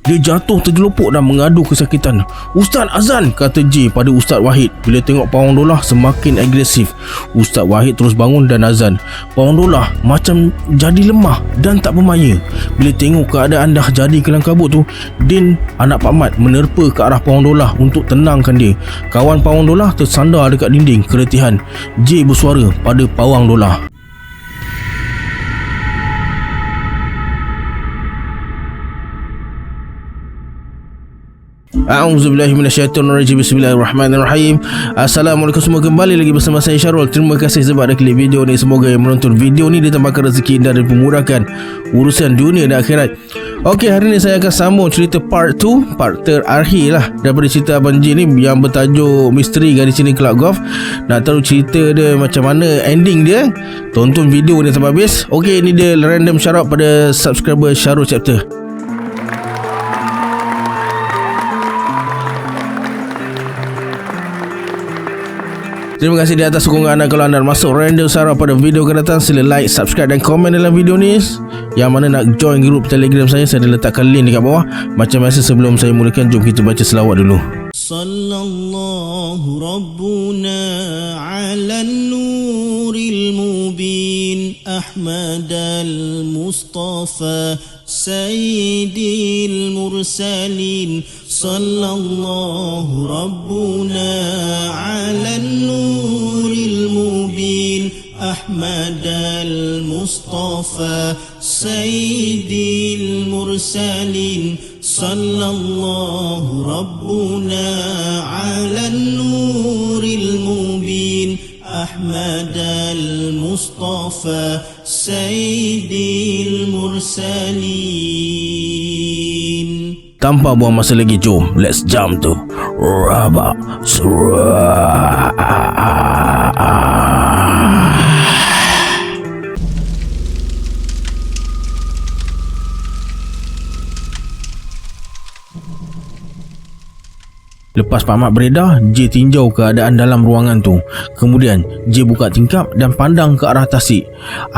Dia jatuh terjelupuk dan mengadu kesakitan. "Ustaz, azan," kata J pada Ustaz Wahid. Bila tengok pawang dolah semakin agresif, Ustaz Wahid terus bangun dan azan. Pawang dolah macam jadi lemah dan tak bermaya. Bila tengok keadaan dah jadi kelam kabut tu, Din, anak Pak Mat, menerpa ke arah pawang dolah untuk tenangkan dia. Kawan pawang dolah tersandar dekat dinding keretihan. J bersuara pada pawang dolah. A'udzubillahi minasyaitonirrajim. Bismillahirrahmanirrahim. Assalamualaikum semua, kembali lagi bersama saya Syarul. Terima kasih sebab ada klik video ni. Semoga yang menonton video ni ditambahkan rezeki dan dimudahkan urusan dunia dan akhirat. Okey, hari ni saya akan sambung cerita part 2, part terakhir lah daripada cerita Abang J ni yang bertajuk Misteri Gadis Cina Kelab Golf. Nak tahu cerita dia macam mana, ending dia, tonton video ni sampai habis. Okey, ni dia random shout out pada subscriber Syarul Chapter. Terima kasih di atas sokongan anda. Kalau anda masuk random sarah pada video akan datang, sila like, subscribe dan komen dalam video ni. Yang mana nak join grup Telegram saya dah letakkan link dekat bawah. Macam biasa, sebelum saya mulakan, jom kita baca selawat dulu. Sallallahu Rabbuna ala nuril mubin Ahmad al-Mustafa Sayyidil Mursalin. Sallallahu Rabbuna ala nuril mubin Ahmad al-Mustafa Sayyidil Mursalin. Sallallahu Rabbuna ala nuril mubin Ahmad al-Mustafa Sayyidil Mursalin. Tanpa buang masa lagi, jom let's jump to Rabak Surah. Lepas Pak Mat beredar, J tinjau keadaan dalam ruangan tu. Kemudian J buka tingkap dan pandang ke arah tasik.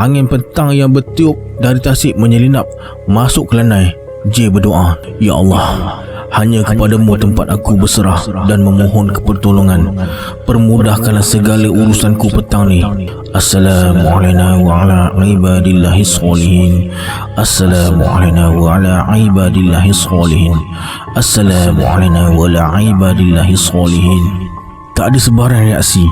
Angin petang yang bertiup dari tasik menyelinap masuk ke lanai. J berdoa, "Ya Allah, hanya kepadamu tempat aku berserah dan memohon pertolongan. Permudahkanlah segala urusanku petang ni. Assalamualaikum wa ala ibadillahi sholihin. Assalamualaikum wa ala ibadillahi sholihin. Assalamualaikum wa ala ibadillahi sholihin." Tak ada sebarang reaksi.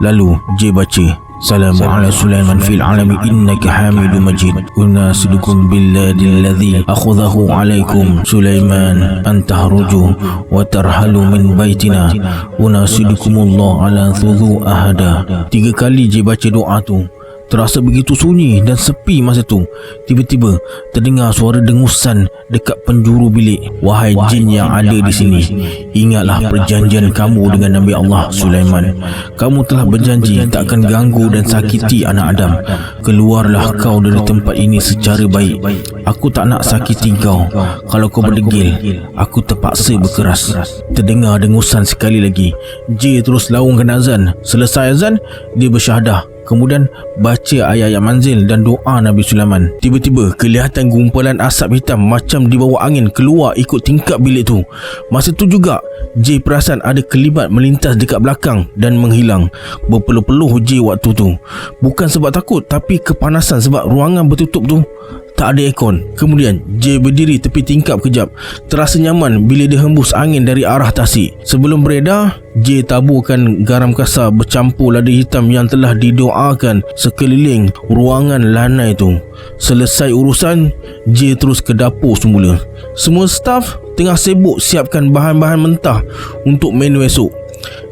Lalu J baca, "Salamu ala Sulaiman fil alami innaka hamidum majid. Unasidukum billadil ladzi akhudhahu alaikum Sulaiman antahruju wa tarhalu min baitina. Unasidukumullah ala thudhu ahada." 3 kali J baca doa tu. Terasa begitu sunyi dan sepi masa tu. Tiba-tiba terdengar suara dengusan dekat penjuru bilik. "Wahai jin yang ada di sini, ingatlah perjanjian kamu dengan Nabi Allah Sulaiman. Kamu telah berjanji tak akan ganggu dan sakiti anak Adam. Keluarlah kau dari tempat ini secara baik. Aku tak nak sakiti kau. Kalau kau berdegil, aku terpaksa berkeras." Terdengar dengusan sekali lagi. J terus laungkan azan. Selesai azan, dia bersyahadah. Kemudian baca ayat-ayat manzil dan doa Nabi Sulaiman. Tiba-tiba kelihatan gumpalan asap hitam macam dibawa angin keluar ikut tingkap bilik tu. Masa tu juga J perasan ada kelibat melintas dekat belakang dan menghilang. Berpeluh-peluh J waktu tu. Bukan sebab takut, tapi kepanasan sebab ruangan bertutup tu tak ada aircon. Kemudian J berdiri tepi tingkap kejap. Terasa nyaman bila dia hembus angin dari arah tasik. Sebelum beredar, J taburkan garam kasar bercampur lada hitam yang telah didoakan sekeliling ruangan lanai tu. Selesai urusan, J terus ke dapur semula. Semua staf tengah sibuk siapkan bahan-bahan mentah untuk menu esok.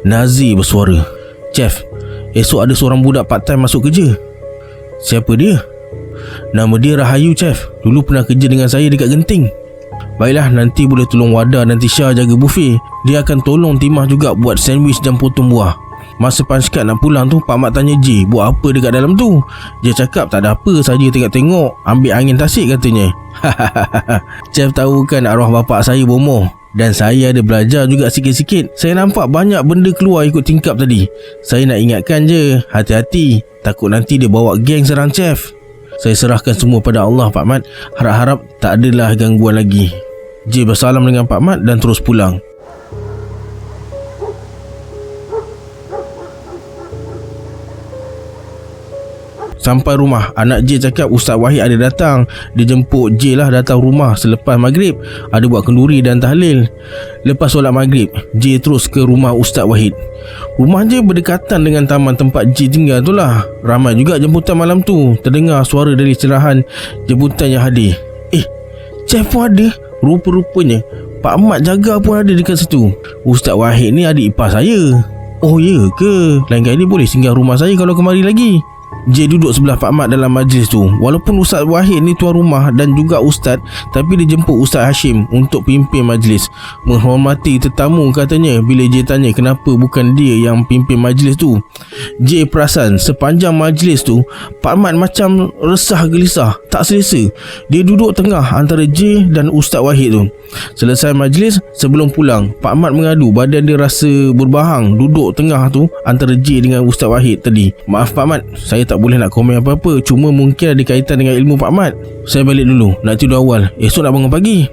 Nazi bersuara, "Chef, esok ada seorang budak part time masuk kerja." "Siapa dia?" "Nama dia Rahayu, Chef. Dulu pernah kerja dengan saya dekat Genting." "Baiklah, nanti boleh tolong Wada dan Tisha jaga buffet. Dia akan tolong Timah juga buat sandwich dan potong buah." Masa Panskat nak pulang tu, Pak Mat tanya J, "Buat apa dekat dalam tu?" Dia cakap, "Tak ada apa saja, tengok-tengok, ambil angin tasik," katanya. Chef tahu kan arwah bapak saya bomoh. Dan saya ada belajar juga sikit-sikit. Saya nampak banyak benda keluar ikut tingkap tadi. Saya nak ingatkan je, hati-hati. Takut nanti dia bawa geng serang Chef. Saya serahkan semua pada Allah, Pak Mat. Harap-harap tak adalah gangguan lagi. J bersalam dengan Pak Mat dan terus pulang. Sampai rumah, anak J cakap Ustaz Wahid ada datang. Dia jemput J lah datang rumah selepas maghrib. Ada buat kenduri dan tahlil. Lepas solat maghrib, J terus ke rumah Ustaz Wahid. Rumah J berdekatan dengan taman tempat J tinggal tu lah. Ramai juga jemputan malam tu. Terdengar suara dari cerahan jemputan yang hadir. Chef pun ada. Rupa-rupanya Pak Mat jaga pun ada dekat situ. Ustaz Wahid ni adik ipar saya. Oh ya ke? Lain kali boleh singgah rumah saya kalau kemari lagi. J duduk sebelah Pak Mat dalam majlis tu. Walaupun Ustaz Wahid ni tuan rumah dan juga Ustaz, tapi dia jemput Ustaz Hashim untuk pimpin majlis. Menghormati tetamu katanya. Bila J tanya kenapa bukan dia yang pimpin majlis tu, J perasan sepanjang majlis tu Pak Mat macam resah gelisah, tak selesa. Dia duduk tengah antara J dan Ustaz Wahid tu. Selesai majlis, sebelum pulang, Pak Mat mengadu badan dia rasa berbahang duduk tengah tu antara J dengan Ustaz Wahid tadi. Maaf Pak Mat, saya tak boleh nak komen apa-apa. Cuma mungkin ada kaitan dengan ilmu Pak Mat. Saya balik dulu, nak tidur awal. Esok nak bangun pagi.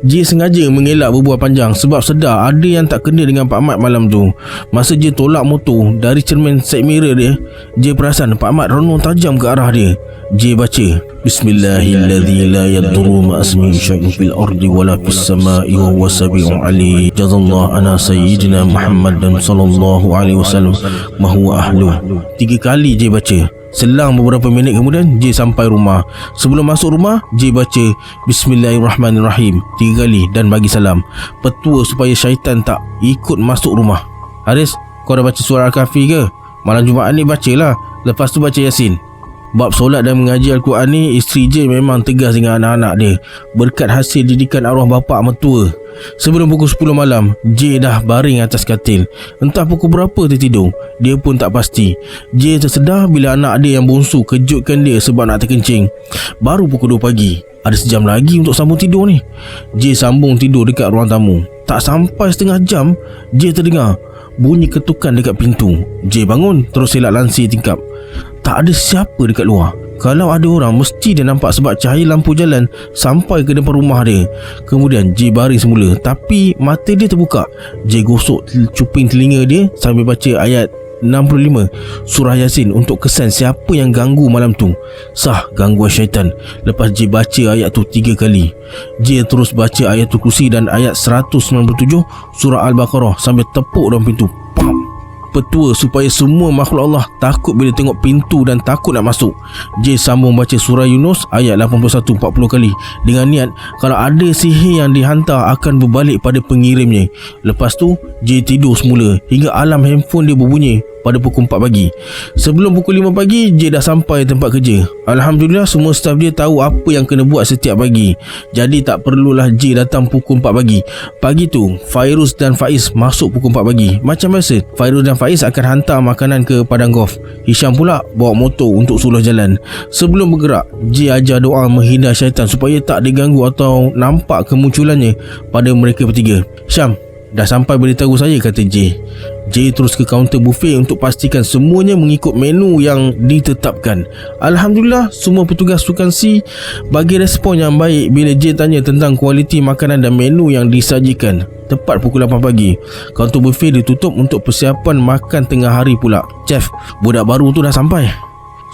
J sengaja mengelak berbual panjang sebab sedar ada yang tak kena dengan Pak Mat malam tu. Masa J tolak motor, dari cermin side mirror dia, J perasan Pak Mat renung tajam ke arah dia. J baca, Bismillahilladzi la yadurru ma'asmi syai'un fil ardi wala fis sama'i wa huwa sami'un alim. Jazallahu ana sayyidina Muhammad dan sallallahu alaihi wasallam ma huwa ahlu. 3 kali J baca. Selang beberapa minit kemudian J sampai rumah. Sebelum masuk rumah, J baca Bismillahirrahmanirrahim 3 kali dan bagi salam. Petua supaya syaitan tak ikut masuk rumah. Haris, kau dah baca surah Al-Kahfi ke? Malam Jumaat ni bacalah. Lepas tu baca Yasin. Bab solat dan mengaji Al-Quran ni, isteri J memang tegas dengan anak-anak dia berkat hasil didikan arwah bapa mertua. Sebelum pukul 10 malam, J dah baring atas katil. Entah pukul berapa tertidur, dia pun tak pasti. J tersedar bila anak dia yang bongsu kejutkan dia sebab nak terkencing. Baru pukul 2 pagi. Ada sejam lagi untuk sambung tidur ni. J sambung tidur dekat ruang tamu. Tak sampai setengah jam, J terdengar bunyi ketukan dekat pintu. J bangun, terus elak lansir tingkap. Tak ada siapa dekat luar. Kalau ada orang, mesti dia nampak sebab cahaya lampu jalan sampai ke depan rumah dia. Kemudian J baring semula, tapi mata dia terbuka. J gosok cuping telinga dia sambil baca ayat 65 surah Yasin untuk kesan siapa yang ganggu malam tu. Sah gangguan syaitan. Lepas J baca ayat tu 3 kali, J terus baca ayat tu kursi dan ayat 197 surah Al-Baqarah sambil tepuk dalam pintu. Pam! Petua supaya semua makhluk Allah takut bila tengok pintu dan takut nak masuk. J sambung baca surah Yunus ayat 81 40 kali dengan niat kalau ada sihir yang dihantar akan berbalik pada pengirimnya. Lepas tu J tidur semula hingga alarm handphone dia berbunyi pada pukul 4 pagi. Sebelum pukul 5 pagi, J dah sampai tempat kerja. Alhamdulillah semua staf dia tahu apa yang kena buat setiap pagi. Jadi tak perlulah J datang pukul 4 pagi. Pagi tu Fairuz dan Faiz masuk pukul 4 pagi. Macam biasa, Fairuz dan Faiz akan hantar makanan ke padang golf. Hisham pula bawa motor untuk suluh jalan. Sebelum bergerak, J ajar doa menghindar syaitan supaya tak diganggu atau nampak kemunculannya pada mereka bertiga. Syam, dah sampai beritahu saya, kata J. J terus ke kaunter buffet untuk pastikan semuanya mengikut menu yang ditetapkan. Alhamdulillah semua petugas sukan C bagi respon yang baik bila J tanya tentang kualiti makanan dan menu yang disajikan. Tepat pukul 8 pagi, kaunter buffet ditutup untuk persiapan makan tengah hari pula. Chef, budak baru tu dah sampai.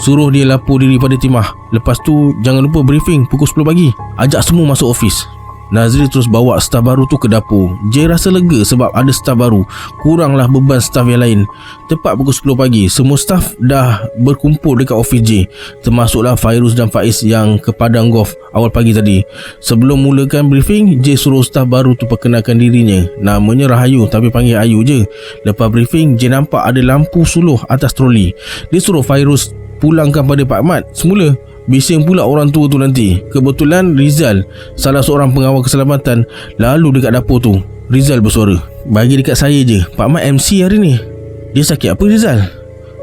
Suruh dia lapor diri pada timah. Lepas tu jangan lupa briefing pukul 10 pagi. Ajak semua masuk office. Nazri terus bawa staf baru tu ke dapur. J rasa lega sebab ada staf baru, kuranglah beban staf yang lain. Tepat pukul 10 pagi, semua staf dah berkumpul dekat ofis J, termasuklah Fairuz dan Faiz yang ke padang golf awal pagi tadi. Sebelum mulakan briefing, J suruh staf baru tu perkenalkan dirinya. Namanya Rahayu tapi panggil Ayu je. Lepas briefing, J nampak ada lampu suluh atas troli. Dia suruh Fairuz pulangkan pada Pak Mat semula. Bising pula orang tua tu nanti. Kebetulan Rizal, salah seorang pengawal keselamatan, lalu dekat dapur tu. Rizal bersuara, bagi dekat saya je, Pak Mat MC hari ni. Dia sakit apa Rizal?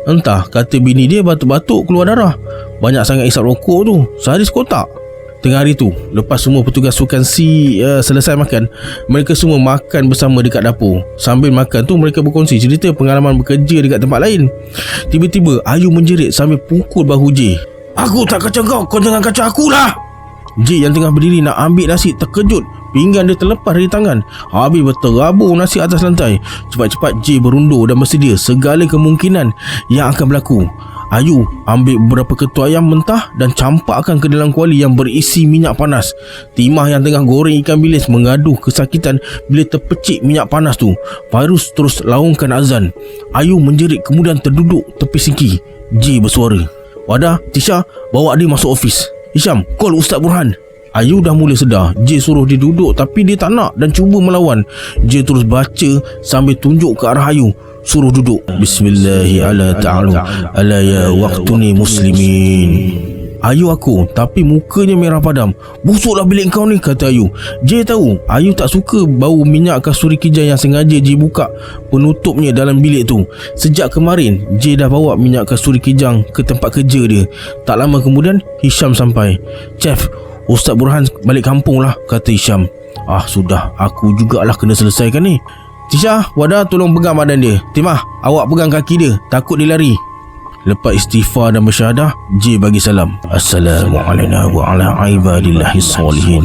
Entah, kata bini dia batuk-batuk keluar darah. Banyak sangat isap rokok tu, sehari sekotak. Tengah hari tu, lepas semua petugas sukan C selesai makan, mereka semua makan bersama dekat dapur. Sambil makan tu mereka berkongsi cerita pengalaman bekerja dekat tempat lain. Tiba-tiba Ayu menjerit sambil pukul bahu J. Aku tak kacau kau jangan kacau akulah. J yang tengah berdiri nak ambil nasi terkejut. Pinggan dia terlepas dari tangan. Habis berterabur nasi atas lantai. Cepat-cepat J berundur dan bersedia segala kemungkinan yang akan berlaku. Ayu ambil beberapa ketua ayam mentah dan campakkan ke dalam kuali yang berisi minyak panas. Timah yang tengah goreng ikan bilis mengaduh kesakitan bila terpecik minyak panas tu. Fairuz terus laungkan azan. Ayu menjerit kemudian terduduk tepi sinki. J bersuara, "Wadah, Tisha, bawa dia masuk ofis. Hisham, call Ustaz Burhan." Ayu dah mula sedar. J suruh dia duduk tapi dia tak nak dan cuba melawan. J terus baca sambil tunjuk ke arah Ayu, suruh duduk. "Bismillahirrahmanirrahim. Ala ya waqtuni muslimin." Ayu aku, tapi mukanya merah padam. "Busuklah bilik kau ni," kata Ayu. J tahu Ayu tak suka bau minyak kasturi kijang yang sengaja J buka penutupnya dalam bilik tu. Sejak kemarin J dah bawa minyak kasturi kijang ke tempat kerja dia. Tak lama kemudian Hisham sampai. "Chef, Ustaz Burhan balik kampung lah," kata Hisham. Sudah, aku jugalah kena selesaikan ni." "Tisha, Wadah tolong pegang badan dia. Timah, awak pegang kaki dia, takut dia lari." Lepas istighfar dan bersyahadah, J bagi salam. "Assalamualaikum wa ala ibadillahi salihin.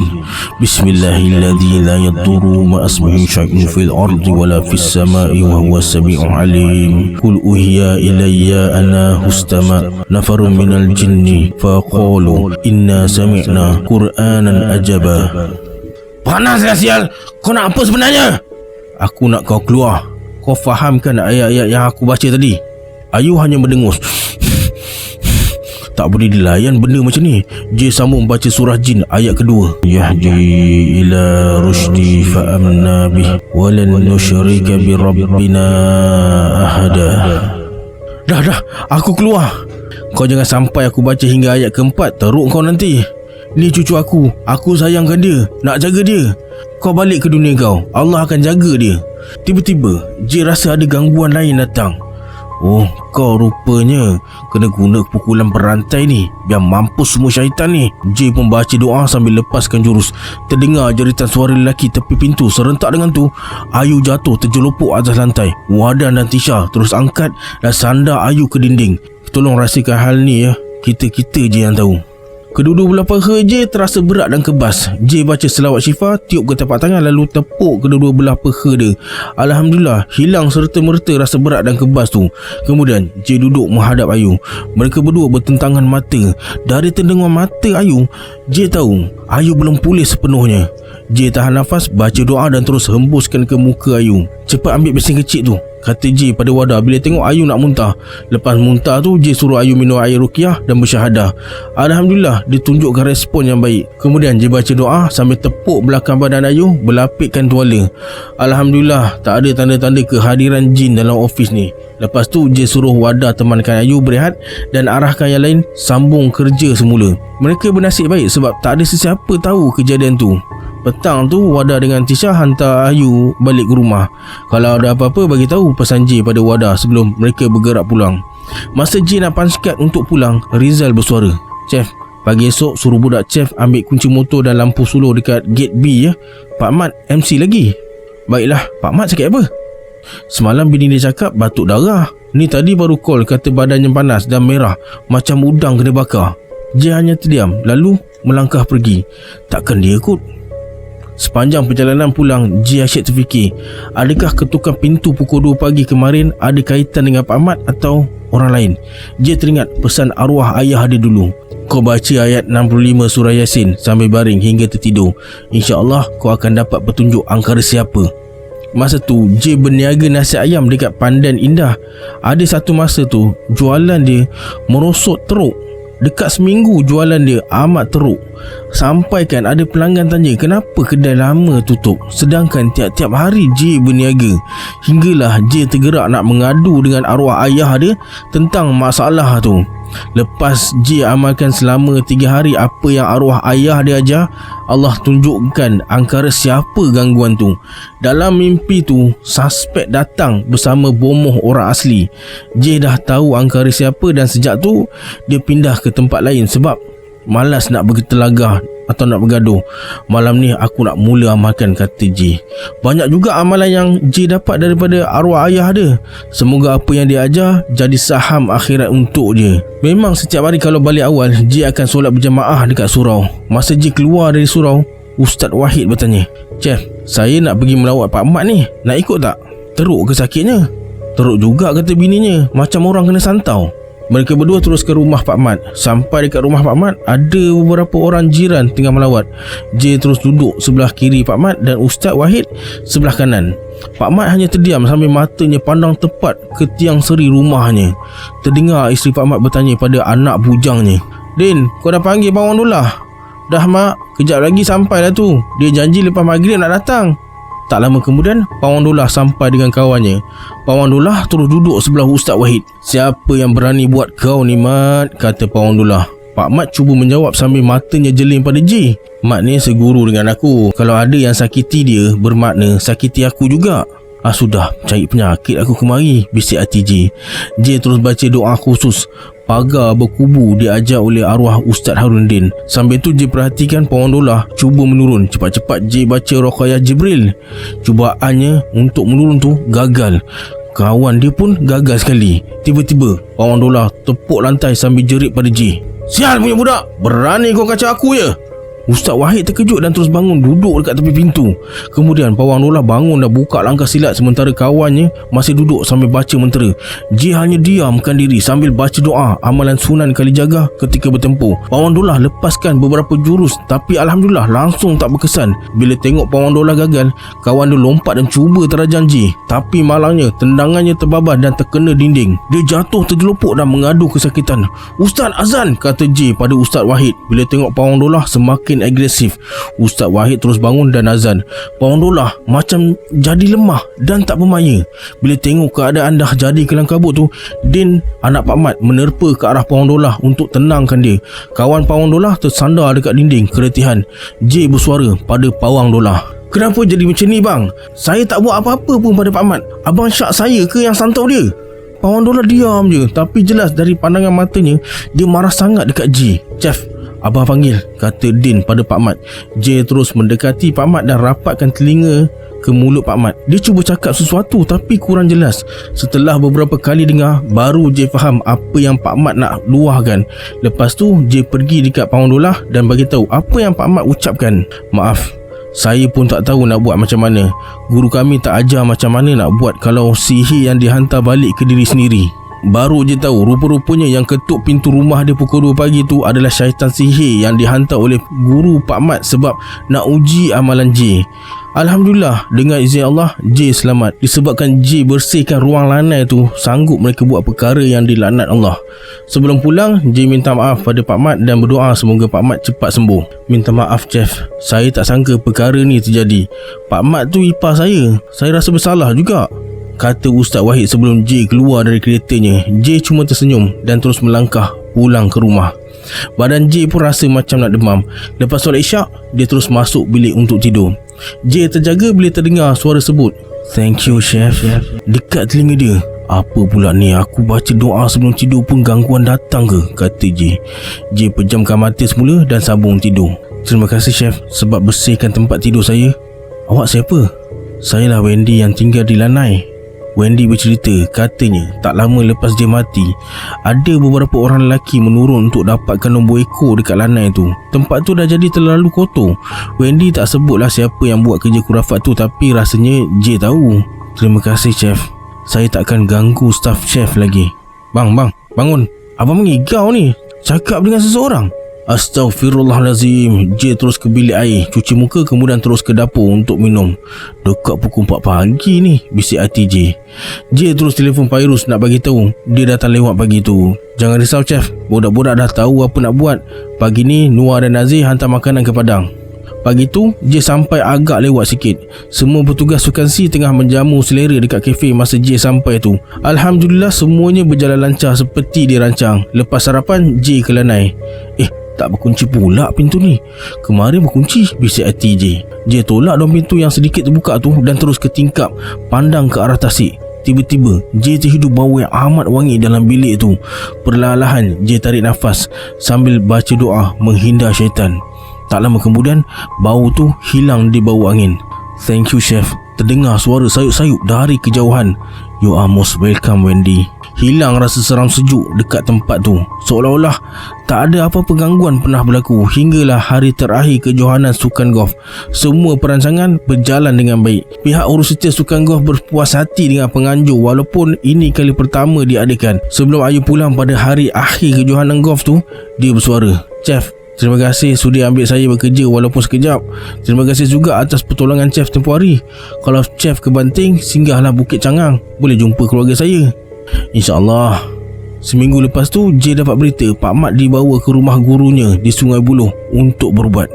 Bismillahilladzi la yadurru ma asmihi syai'un fil ardi wala fis sama'i wa huwa sami'un alim. Qul uhiya ilayya anna hustama nafarun minal jinni faqalu inna sami'na qur'anan ajaba." "Panaslah sial, kau nak apa sebenarnya?" "Aku nak kau keluar. Kau fahamkan ayat-ayat yang aku baca tadi?" Ayu hanya mendengus. Tak boleh dilayan benda macam ni. J sambung baca surah Jin ayat kedua. "Yahdi ila rushdi fa'amna bih walan nusyrika bi rabbina ahada." Dah, aku keluar. Kau jangan sampai aku baca hingga ayat keempat teruk kau nanti. Ni cucu aku sayangkan dia, nak jaga dia. Kau balik ke dunia kau, Allah akan jaga dia. Tiba-tiba J rasa ada gangguan lain datang. Kau rupanya kena guna pukulan berantai ni. Biar mampus semua syaitan ni. J pun baca doa sambil lepaskan jurus. Terdengar jeritan suara lelaki tepi pintu. Serentak dengan tu Ayu jatuh terjelupuk atas lantai. Wadan dan Tisha terus angkat dan sandar Ayu ke dinding. Tolong rahsiakan hal ni ya. Kita je yang tahu. Kedua-dua belah paha J terasa berat dan kebas. J baca selawat syifa, tiup ke tapak tangan lalu tepuk kedua-dua belah paha dia. Alhamdulillah, hilang serta-merta rasa berat dan kebas tu. Kemudian J duduk menghadap Ayu. Mereka berdua bertentangan mata. Dari tendengan mata Ayu, J tahu Ayu belum pulih sepenuhnya. J tahan nafas, baca doa dan terus hembuskan ke muka Ayu. "Cepat ambil besen kecil tu," kata J pada Wadah bila tengok Ayu nak muntah. Lepas muntah tu, J suruh Ayu minum air ruqyah dan bersyahadah. Alhamdulillah, dia tunjukkan respon yang baik. Kemudian J baca doa sambil tepuk belakang badan Ayu, berlapikkan tuala. Alhamdulillah, tak ada tanda-tanda kehadiran jin dalam ofis ni. Lepas tu J suruh Wadah temankan Ayu berehat dan arahkan yang lain sambung kerja semula. Mereka bernasib baik sebab tak ada sesiapa tahu kejadian tu. Petang tu Wadah dengan Tisha hantar Ayu balik ke rumah. Kalau ada apa-apa bagi tahu pesan J pada Wadah sebelum mereka bergerak pulang. Masa J nak punch card untuk pulang, Rizal bersuara, "Chef, pagi esok suruh budak chef ambil kunci motor dan lampu suluh dekat gate B ya. Pak Mat MC lagi." "Baiklah, Pak Mat sakit apa?" "Semalam bini dia cakap batuk darah. Ni tadi baru call kata badannya panas dan merah macam udang kena bakar." J hanya terdiam lalu melangkah pergi. Takkan dia kot. Sepanjang perjalanan pulang, J asyik terfikir, adakah ketukan pintu pukul 2 pagi kemarin ada kaitan dengan Pak Mat atau orang lain? J teringat pesan arwah ayah dia dulu. "Kau baca ayat 65 surah Yasin sambil baring hingga tertidur. InsyaAllah kau akan dapat petunjuk angkara siapa." Masa tu J berniaga nasi ayam dekat Pandan Indah. Ada satu masa tu jualan dia merosot teruk. Dekat seminggu jualan dia amat teruk. Sampaikan ada pelanggan tanya kenapa kedai lama tutup, sedangkan tiap-tiap hari J berniaga. Hinggalah J tergerak nak mengadu dengan arwah ayah dia tentang masalah tu. Lepas J amalkan selama 3 hari apa yang arwah ayah dia ajar, Allah tunjukkan angkara siapa gangguan tu. Dalam mimpi tu, suspek datang bersama bomoh orang asli. J dah tahu angkara siapa dan sejak tu dia pindah ke tempat lain sebab malas nak bertelagah atau nak bergaduh. Malam ni aku nak mula amalkan, kata J. Banyak juga amalan yang J dapat daripada arwah ayah dia. Semoga apa yang dia ajar jadi saham akhirat untuk dia. Memang setiap hari kalau balik awal, J akan solat berjamaah dekat surau. Masa J keluar dari surau, Ustaz Wahid bertanya, Chef, saya nak pergi melawat Pak Mat ni, nak ikut tak? Teruk ke sakitnya? Teruk juga, kata bininya, macam orang kena santau. Mereka berdua terus ke rumah Pak Mat. Sampai dekat rumah Pak Mat, ada beberapa orang jiran tengah melawat. J terus duduk sebelah kiri Pak Mat dan Ustaz Wahid sebelah kanan. Pak Mat hanya terdiam sambil matanya pandang tepat ke tiang seri rumahnya. Terdengar isteri Pak Mat bertanya pada anak bujangnya, Din, kau dah panggil Pak Wan Dullah? Dah mak, kejap lagi sampai dah tu. Dia janji lepas maghrib nak datang. Tak lama kemudian, Pak Wan Dullah sampai dengan kawannya. Pak Wan Dullah terus duduk sebelah Ustaz Wahid. Siapa yang berani buat kau ni, Mat? Kata Pak Wan Dullah. Pak Mat cuba menjawab sambil matanya jeling pada J. Mat ni seguru dengan aku. Kalau ada yang sakiti dia, bermakna sakiti aku juga. Sudah, cari penyakit aku kemari, bisik hati J. J terus baca doa khusus pagar berkubu diajar oleh arwah Ustaz Haruddin. Sambil tu J perhatikan Pak Wan Dullah cuba menurun. Cepat-cepat J baca Ruqayyah Jibril. Cubaannya untuk menurun tu gagal. Kawan dia pun gagal sekali. Tiba-tiba Pak Wan Dullah tepuk lantai sambil jerit pada J, Sial punya budak, berani kau kacau aku ya? Ustaz Wahid terkejut dan terus bangun duduk dekat tepi pintu. Kemudian Pak Wan Dullah bangun dan buka langkah silat sementara kawannya masih duduk sambil baca mentera. J hanya diamkan diri sambil baca doa amalan Sunan Kalijaga ketika bertempur. Pak Wan Dullah lepaskan beberapa jurus tapi Alhamdulillah langsung tak berkesan. Bila tengok Pak Wan Dullah gagal, kawan dia lompat dan cuba terajang J. Tapi malangnya tendangannya terbabas dan terkena dinding. Dia jatuh terjelupuk dan mengadu kesakitan. Ustaz azan, kata J pada Ustaz Wahid. Bila tengok Pak Wan Dullah semakin agresif, Ustaz Wahid terus bangun dan azan. Pak Wan Dullah macam jadi lemah dan tak bermaya. Bila tengok keadaan dah jadi kelam kabut tu, Din, anak Pak Mat, menerpa ke arah Pak Wan Dullah untuk tenangkan dia. Kawan Pak Wan Dullah tersandar dekat dinding keretihan. J bersuara pada Pak Wan Dullah, Kenapa jadi macam ni bang? Saya tak buat apa-apa pun pada Pak Mat. Abang syak saya ke yang santau dia? Pak Wan Dullah diam je, tapi jelas dari pandangan matanya dia marah sangat dekat J. Chef, abang panggil, kata Din pada Pak Mat. J terus mendekati Pak Mat dan rapatkan telinga ke mulut Pak Mat. Dia cuba cakap sesuatu tapi kurang jelas. Setelah beberapa kali dengar, baru J faham apa yang Pak Mat nak luahkan. Lepas tu J pergi dekat Pak Wan Dullah dan bagi tahu apa yang Pak Mat ucapkan. Maaf, saya pun tak tahu nak buat macam mana. Guru kami tak ajar macam mana nak buat kalau sihir yang dihantar balik ke diri sendiri. Baru je tahu rupa-rupanya yang ketuk pintu rumah dia pukul 2 pagi tu adalah syaitan sihir yang dihantar oleh guru Pak Mat sebab nak uji amalan J. Alhamdulillah, dengan izin Allah, J selamat. Disebabkan J bersihkan ruang lanai tu, sanggup mereka buat perkara yang dilaknat Allah. Sebelum pulang, J minta maaf pada Pak Mat dan berdoa semoga Pak Mat cepat sembuh. Minta maaf Chef, saya tak sangka perkara ni terjadi. Pak Mat tu ipar saya rasa bersalah juga, kata Ustaz Wahid sebelum J keluar dari keretanya. J cuma tersenyum dan terus melangkah pulang ke rumah. Badan J pun rasa macam nak demam. Lepas solat isyak, dia terus masuk bilik untuk tidur. J terjaga bila terdengar suara sebut, "Thank you Chef," dekat telinga dia. Apa pula ni, aku baca doa sebelum tidur pun gangguan datang ke, kata J. J pejamkan mata semula dan sambung tidur. Terima kasih Chef sebab bersihkan tempat tidur saya. Awak siapa? Sayalah Wendy yang tinggal di lanai. Wendy bercerita, katanya tak lama lepas dia mati, ada beberapa orang lelaki menurun untuk dapatkan nombor ekor dekat lanai tu. Tempat tu dah jadi terlalu kotor. Wendy tak sebutlah siapa yang buat kerja kurafat tu, tapi rasanya J tahu. Terima kasih Chef, saya tak akan ganggu staf Chef lagi. Bang, bangun. Abang mengigau ni, cakap dengan seseorang. Astaghfirullahalazim. J terus ke bilik air, cuci muka, kemudian terus ke dapur untuk minum. Dekat pukul 4 pagi ni, bisik hati J. J terus telefon Fairuz nak bagi tahu dia datang lewat pagi tu. Jangan risau Chef, budak-budak dah tahu apa nak buat. Pagi ni Noah dan Nazir hantar makanan ke Padang. Pagi tu J sampai agak lewat sikit. Semua petugas sukan C tengah menjamu selera dekat kafe masa J sampai tu. Alhamdulillah semuanya berjalan lancar seperti dirancang. Lepas sarapan J ke lanai. Tak berkunci pula pintu ni. Kemarin berkunci, bisik hati J. J tolak daun pintu yang sedikit terbuka tu dan terus ke tingkap, pandang ke arah tasik. Tiba-tiba J terhidup bau yang amat wangi dalam bilik tu. Perlahan-lahan J tarik nafas sambil baca doa menghindar syaitan. Tak lama kemudian, bau tu hilang di bau angin. Thank you, Chef. Terdengar suara sayup-sayup dari kejauhan. You are most welcome, Wendy. Hilang rasa seram sejuk dekat tempat tu. Seolah-olah tak ada apa-apa gangguan pernah berlaku hinggalah hari terakhir kejohanan sukan golf. Semua perancangan berjalan dengan baik. Pihak urus setia sukan golf berpuas hati dengan penganjur walaupun ini kali pertama diadakan. Sebelum Ayu pulang pada hari akhir kejohanan golf tu, dia bersuara, "Chef, terima kasih sudi ambil saya bekerja walaupun sekejap. Terima kasih juga atas pertolongan Chef tempoh hari. Kalau Chef ke Banting, singgahlah Bukit Cangang. Boleh jumpa keluarga saya." InsyaAllah. Seminggu lepas tu, Jay dapat berita Pak Mat dibawa ke rumah gurunya di Sungai Buloh untuk berubat.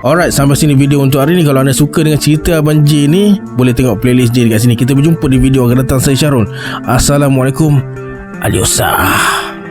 Alright, sampai sini video untuk hari ni. Kalau anda suka dengan cerita Abang Jay ni, boleh tengok playlist Jay dekat sini. Kita berjumpa di video akan datang. Saya Syarul. Assalamualaikum. Adiosah.